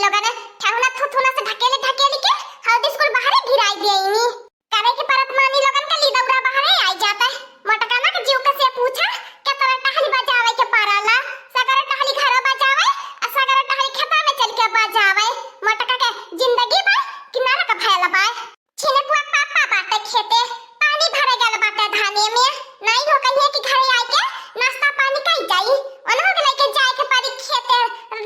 लोगन ठेहुना थुथुना से ढकेले ढकेली के हल्दी स्कूल बाहर गिराई देईनी करे के परत मानी लोगन का लीदौरा बाहर आई जाता है। मोटकाना के जीव का से पूछा के तरह टहली बजावे के पाराला सगर टहली घर बजावे आ सगर टहली खेता में चल के बजावे। मोटका के जिंदगी बा किनारा का भैला बा छिने पुआ पापा बाटे खेते पानी भरे गल बाटे धाने में नहीं हो कहिए कि घरे आए के नाश्ता पानी कई जाई ओनहो के लेके जाए के पारी खेते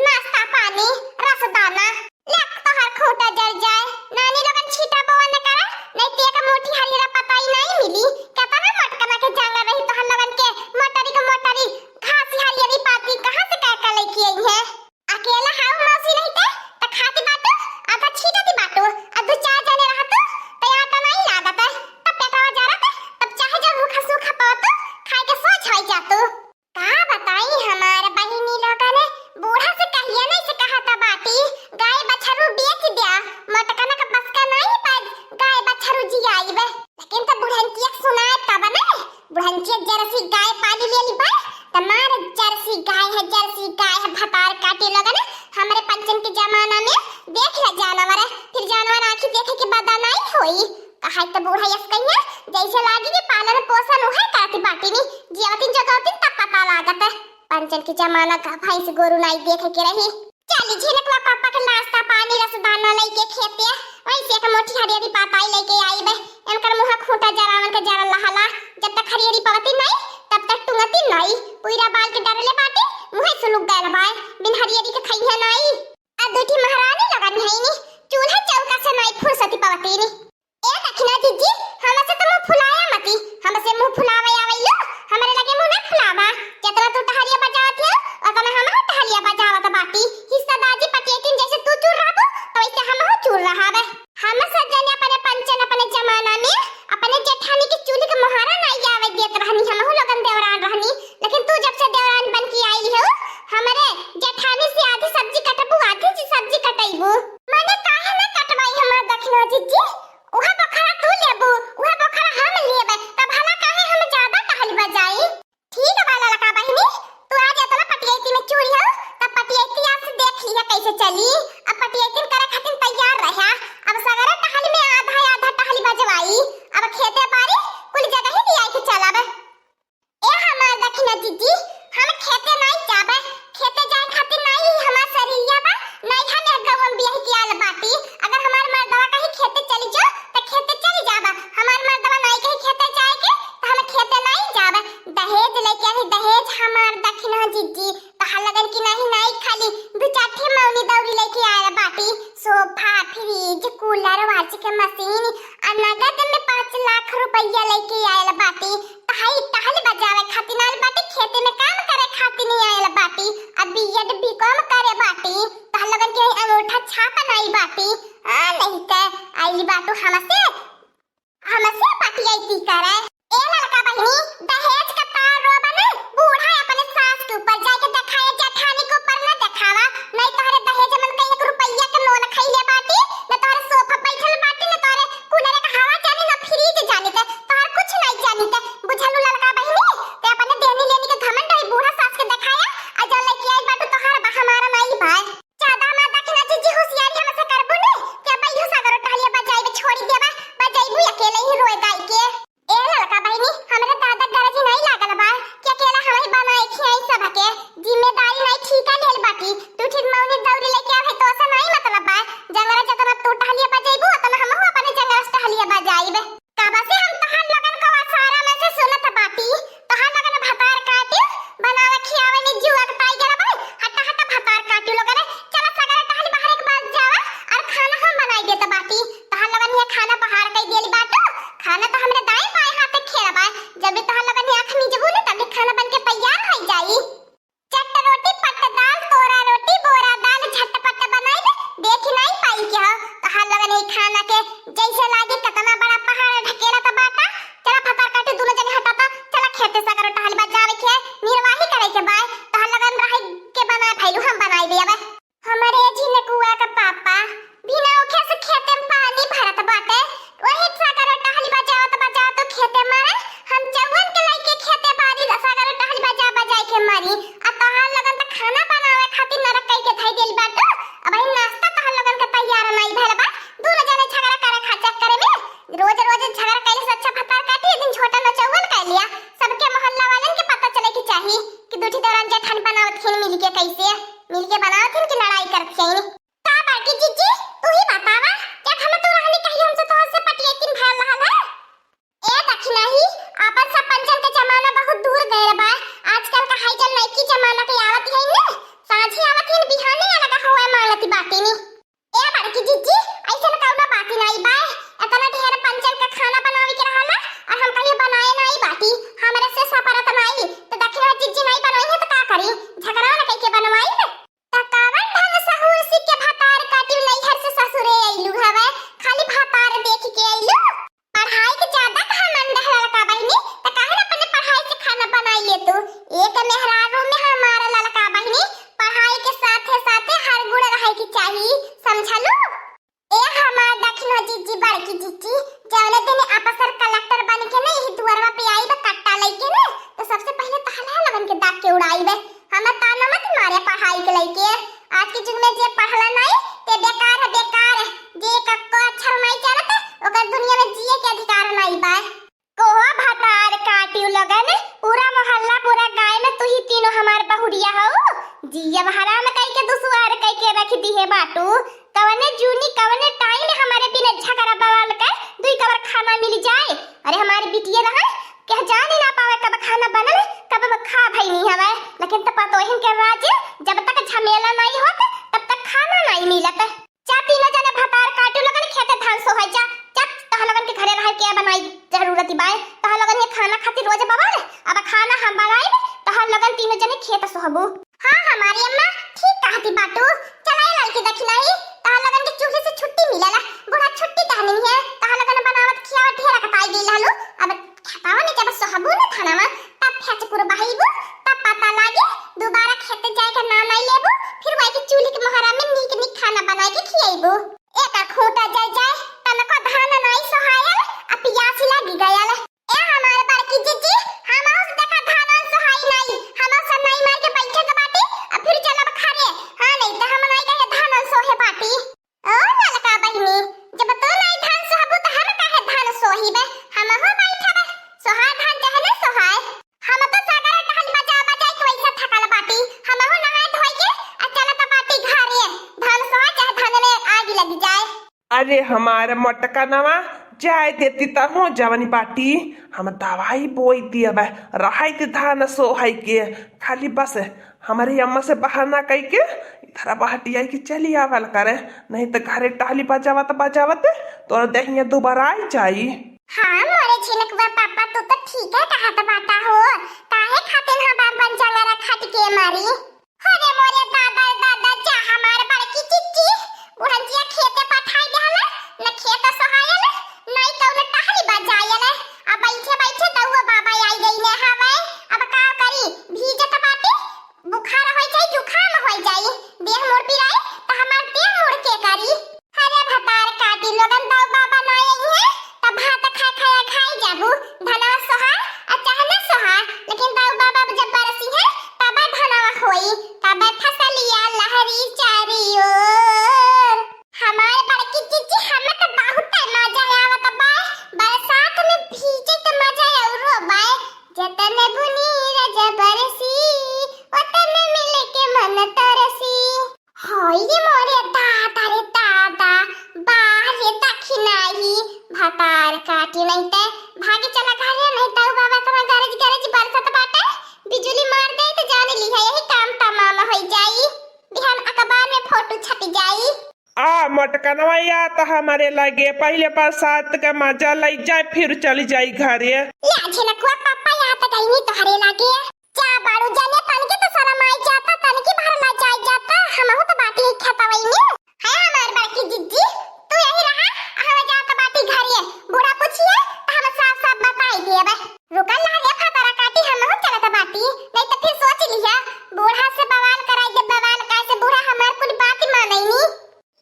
नाश्ता पानी रसदाना लेक तो हर खोटा जल जाए नानी लोगन छीटा बवा न करे नहीं ते का मोटी हरिया पता ही नहीं मिली कहता ना मटकना के जांगा रही तो हम लोगन के मोटरी घास हरिया पाती कहां से का लेके आई है। अकेला हाउ मौसी नहीं ते खाती बाटो आधा छीटा दी बाटो आ दो चार जने रहतो तो आटा नहीं लागत है तब पेटवा जा रहा तब चाहे जब भूखा सूखा पातो खाए के सोच होई जातो। का बताई हमारे बहिनी लोगन बूढ़ा से कहिया नहीं से कहा था बाटी गाय बछरू बेच दिया मटकना का बस का नहीं पर गाय बछरू जी आई बे लेकिन तब बुढ़नकी एक सुनाए तब ना बुढ़नकी जर्सी गाय पाली ले ली बे तमार जर्सी गाय है भतार काटे लोगन हमारे पंचन के जमाना में देख ले जानवर फिर जानवर आंखी देखे के बदा नहीं होई कहा तो बूढ़ा यस कहिया जैसे लागी के पालन पोषण है काती बाटी में जियातिन जगतिन तब पता लागत है पंचन के जमाना का भैंस गोरु नहीं देखे के रही चली झिनकवा पापा के नाश्ता पानी रसदाना लेके खेते वैसे का मोटी हरियरी पाताई लेके आई बे इनकर मुंह खूंटा जरावन के जरा लहला जब तक हरियरी पवती नहीं तब तक टुंगती नहीं पूरा बाल के डरले बाटे मुंह सुलुक गए बाय बिन हरियरी के खइया नहीं आ दूठी महारानी लगन है नी चूल्हा चौका से नहीं फुर्सती पवती नी ए दखिना जीजी हमसे तो मुंह फुलाया मती हमसे मुंह फुलावे आवेलो हमरे लगे मुंह ना फुलावा जितना तू टहलिया बजावत है उतना हम टहलिया बजावत बाटी हिस्सा दादी पटेटिन जैसे तू चूर रहा तो वैसे हम चूर रहा बे हम सजने अपने पंचन अपने जमाना में अपने जेठानी के चूल्हे के मोहरा नहीं आवे देत रहनी हम लोगन देवरान रहनी लेकिन तू जब से देवरान बन के आई हो हमरे जेठानी से आधी सब्जी कटबू आधी सब्जी कटैबू माने काहे ना कटवाई हमर दखिना जीजी उहा बखरा तू लेबू उहा बखरा हम लेबे तब भला काहे हम ज्यादा टहल बजाई ठीक है वाला लका बहिनी तू आ जा तो ना पटियती में चूड़ी हो तब पटियती आप से देख लिया कैसे चली अब पटियती करे खातिर तैयार रहा अब सगरे टहल में आधा टहल बजवाई अब खेते बारी कुल जगह ही दिया के चलाबे ए हमार दखिना जीजी हम खेते नहीं जाबे खेते जाए खातिर नहीं हमार शरीरिया बा नहीं हमें गवम बियाह कियाल बाटी अगर हमार मर्दवा कहीं खेते चली जाओ तो खेते चली जाबा हमार मर्दवा नहीं कहीं खेते जाए के तो हम खेते नहीं जाबे दहेज लेके आही दहेज हमार दखिना जीजी तो लगन की नहीं खाली दो चार मौनी दौरी लेके आया बाटी sofa fridge cooler washing machine और नगद में 5 लाख रुपया लेके आया बाटी टहल बजावे खातिर नाल बाटी खेते में काम करे खातिर नहीं आया बाटी अब बीएड बीकॉम करे बाटी तो लगन के अंगूठा छापा नहीं बाटी नहीं के आईली बाटू हमसे पाटी आई करे ए लड़का बहिनी दहेज का तार रोबा ना बूढ़ा अपने सास के ऊपर जाके दिखाए जेठानी के ऊपर ना दिखावा नहीं तोहरे दहेज मन के 1 रुपया के नोन खइले बाटी न तोहरे सोफा बैठल बाटी न तोहरे कूलर का हवा जाने न फ्रिज जाने ते तोहर कुछ नहीं जाने ते बुझलू लड़का बहिनी ते अपने देनी लेनी के घमंड है बूढ़ा सास के दिखाया आ जल लेके आई बाटू तोहर बा हमारा नहीं भाई ज्यादा मा दखिना जीजी होशियारी हमसे करबू ने के बैठो सागर टहलिया बजाई छोड़ी देबा बजाईबू अकेले ही रोए गाय के ए लड़का बहिनी हमरे दादा दादाजी नहीं लागल बा कि अकेला हम ही बनाए खियाई सब के जिम्मेदारी नहीं ठीका लेल बाकी तू ठीक मौनी दौरी लेके आवे तो ऐसा नहीं मतलब बा जंगरा जतना तू टहलिया बजाईबू उतना हम अपने जंगरा से टहलिया बजाईबे काबा से हम तहार लगन को सारा में से सुनत बाटी तहार लगन भतार काटी बनावे खियावे ने जुआ के पाई गला बा हटा भतार काटी लोगन चला सगरा टहल बाहर एक बार जावा और खाना हम बनाई देत बाटी तहार लगन ये खाना पहाड़ कई देली बाटो खाना तो हमरे दाएं बाएं हाथ खेलबा जब भी तहां लगन आंख नीचबू ने तब खाना बन के तैयार हो जाई चट रोटी पट दाल तोरा रोटी बोरा दाल झटपट बनाई देख नहीं पाई क्या तहां लगन ये खाना के जैसे लागे कितना बड़ा पहाड़ ढकेला त बाटा चला फतार काटे दोनों जगह हटाता चला खेते सगर टहल बजावे के निर्वाही करे के बाय तहां लगन रही के बना फैलू हम बनाई देबे हमरे झिनकुआ का पापा बिना ओखे से खेते में पानी भरत बाटे वही सागर टहल बजावत खेते मारे हम चौवन के लाइके खेते बारी सागर टहल बजाई के मारी आ तहार लगन त खाना बनावे खातिर नरक कई के थाई देल बाटो अब नाश्ता रही कि दूठी दौरान जेठान बनावत खिन मिलके कैसे मिलके बनावत खिन कि लड़ाई करत खिन का बाकी जीजी तू ही बतावा जब हम तो रहनी कहीं हमसे तो से पटियतिन भल रहल है ए दखना ही आपन सब पंचन के जमाना बहुत दूर गए बा आजकल का हाईजन नईकी जमाना के आवत है ने साझी आवत है बिहाने लगा हुआ मांगती बातें नी ए बाकी जीजी ऐसे न कौनो बाती नहीं बा इतना ढेर पंचन का खाना बनावे के रहला और हम कहियो बनाए नहीं बाटी हमरे से सपरत नहीं तो दखना जीजी नहीं बनोई है तो का करी झगड़ा न कई के बनवाई न तकावन ढंग सहुर सिक के भातार काटियो नहीं हर से ससुरे आइलू हवे खाली भातार देख के आइलू पढ़ाई के ज्यादा कहां मन रहला का बहिनी त काहे अपने पढ़ाई से खाना बनाई ले तू एक मेहरारू में हमारा ललका बहिनी पढ़ाई के साथे साथे हर गुण रहे की चाहिए समझलू ए हमार दखनो जीजी बड़की जीजी जवने दिन आपसर कलेक्टर बन के ने ही दुआरवा पे आई बा कट्टा लेके ने तो सबसे पहले तहला लगन के दाग के उड़ाई बे हम ताना मत मारे पढ़ाई के लेके आज के युग में जे पढ़ला नहीं ते बेकार है जे कक्को अक्षर नहीं जानत ओकर दुनिया में जिए के अधिकार नहीं बा कोहा भातार काटियो लगन पूरा मोहल्ला पूरा गाय में तू ही तीनों हमार बहुरिया हो जिया हराम कई के दुसवार कई के रख दी है बाटू कवने जूनी कवने टाइम हमारे बिना झगड़ा बवाल कर दुई कबर खाना मिल जाए अरे हमारी बिटिया रहा क्या जान ही ना पावे कब खाना बनल कब खा भाई नहीं हवे लेकिन तब तो हिन के राज जब तक झमेला नहीं होत तब तक खाना नहीं मिलत चा तीनों जने भातार काटू लगन खेते धान सो है जा चप तह लगन के घरे रह के बनाई जरूरत बाय तह लगन ये खाना खातिर रोज बवाल अब खाना हम बनाई तह लगन तीनों जने खेत सोहबू हां हमारी अम्मा ठीक कहती बाटू चलाई लड़की दखिलाई तह लगन के चूल्हे से छुट्टी मिलेला बुढ़ा छुट्टी कहनी है तह लगन बनावत खियावा ढेरा कटाई गेल हलो अब खतावा ने जब सोहबू न खानावा तब फेच पुर बहाइबू तब पता लागे दोबारा खेते जाए का नाम आई लेबू फिर वही के चूल्हे के मोहरा में नीक नीक खाना बनाए के खियाइबू एका खोटा जाए तनको धान नहीं सोहायल आ पियास लगी गयल ए हमारे बड़की जीजी हम उस देखा धान सोहाई नहीं हम सब नहीं मार के बैठे के बाटी अब फिर चलब खरे हां नहीं तो हम नहीं कहे धान सोहे बाटी ओ ललका बहिनी जब तो नहीं धान सोहबू तो हम काहे धान सोहीबे हम हो बैठबे सोहा धान चाहे न सोहाय हम तो सागर टहल बजा बजा के वैसा थकल बाटी हम हो नहाय धोई के आ चलत बाटी घरे धान सोहा चाहे धान में आग लग जाए अरे हमारा मटका नवा जाए देती त हो जवनी बाटी हम दवाई बोई दिया रहाई थी धान सोहाई के खाली बस हमारे अम्मा से बहाना कई के इधर बहटिया की चली आवल करे नहीं तो घरे टहली बजावत तो देखिए दोबारा आई जाई हां मोरे छिनकवा पापा तू तो ठीक है कहत बाटा हो काहे खातिर हम बन जंगरा खट के मारी अरे मोरे दादा जा हमारे बड़की चिच्ची बुढ़िया खेते पठाई देहला न खेत सोहायल नहीं तो न टहली बजायल अब बैठे दउवा बाबा आई गई ने हवे अब का करी भीजत बाटे बुखार होई जाई जुखाम होई जाई देह मोर पिराई त हमार देह मोर के करी अरे भतार काटी लोगन दउ बाबा न आई है त भात खाई जाबू धनवा सोहा अच्छा न सोहा लेकिन दउ बाबा जब बरसी है तब धनवा होई तब फसलिया लहरी चारियो हमारे बड़की चिच्ची हमें तो बहुत मजा आवत बा बरसात में भीजे तो मजा औरो बा जतने बुनी रज बरसी ओतने मिले के मन तरसी होई रे मोरे दादा रे दादा बाहर दखिनाई भातार काटी नहीं ते भागे चला घरे नहीं तो बाबा तो गरज बरसत बाटे बिजली मार दे तो जाने ली है यही काम तमाम हो जाई बिहान अखबार में फोटो छप जाई आ मटका नवाया तो हमारे लगे पहले बरसात का मजा लग जाए फिर चली जाई घरे लाजे न कुआ पापा यहाँ तक आई नहीं तो हरे लागे जा बाड़ू जाने तन के तो शर्म आई जाता तन की बाहर ला जाई जाता हम हो तो बाटी खाता वही ने है हमार बाकी जिज्जी तू यही रहा हम जा तो बाटी घरे बूढ़ा पूछिए तो हम साफ बताई दिए बे रुका ला ले फतारा काटी हम हो चला तो बाटी नहीं तो फिर सोच लिया बूढ़ा से बवाल कराई दे बवाल कैसे बूढ़ा हमार कुछ बात माने नहीं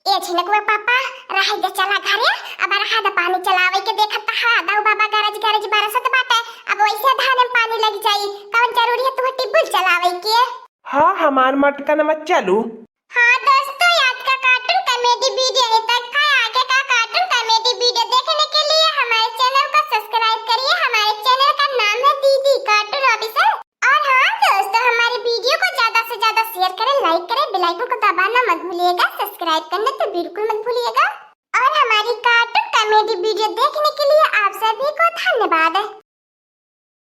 ए छिनकुआ पापा रहे दे चला घरे अब रहा द पानी चलावे के देखत हा दाऊ बाबा गरज बरसत बाटे अब वैसे धान में पानी लग जाई कौन जरूरी है तू टिब्बल चलावे के हां हमार मटका नवा चालू हां दोस्तों आज का कार्टून कॉमेडी वीडियो यहीं तक था आगे का कार्टून कॉमेडी वीडियो देखने के लिए हमारे चैनल को सब्सक्राइब करिए हमारे चैनल का नाम है दीदी कार्टून ऑफिसर और हां बेल आइकन को दबाना मत भूलिएगा, सब्सक्राइब करना तो बिल्कुल मत भूलिएगा। और हमारी कार्टून कॉमेडी वीडियो देखने के लिए आप सभी को धन्यवाद।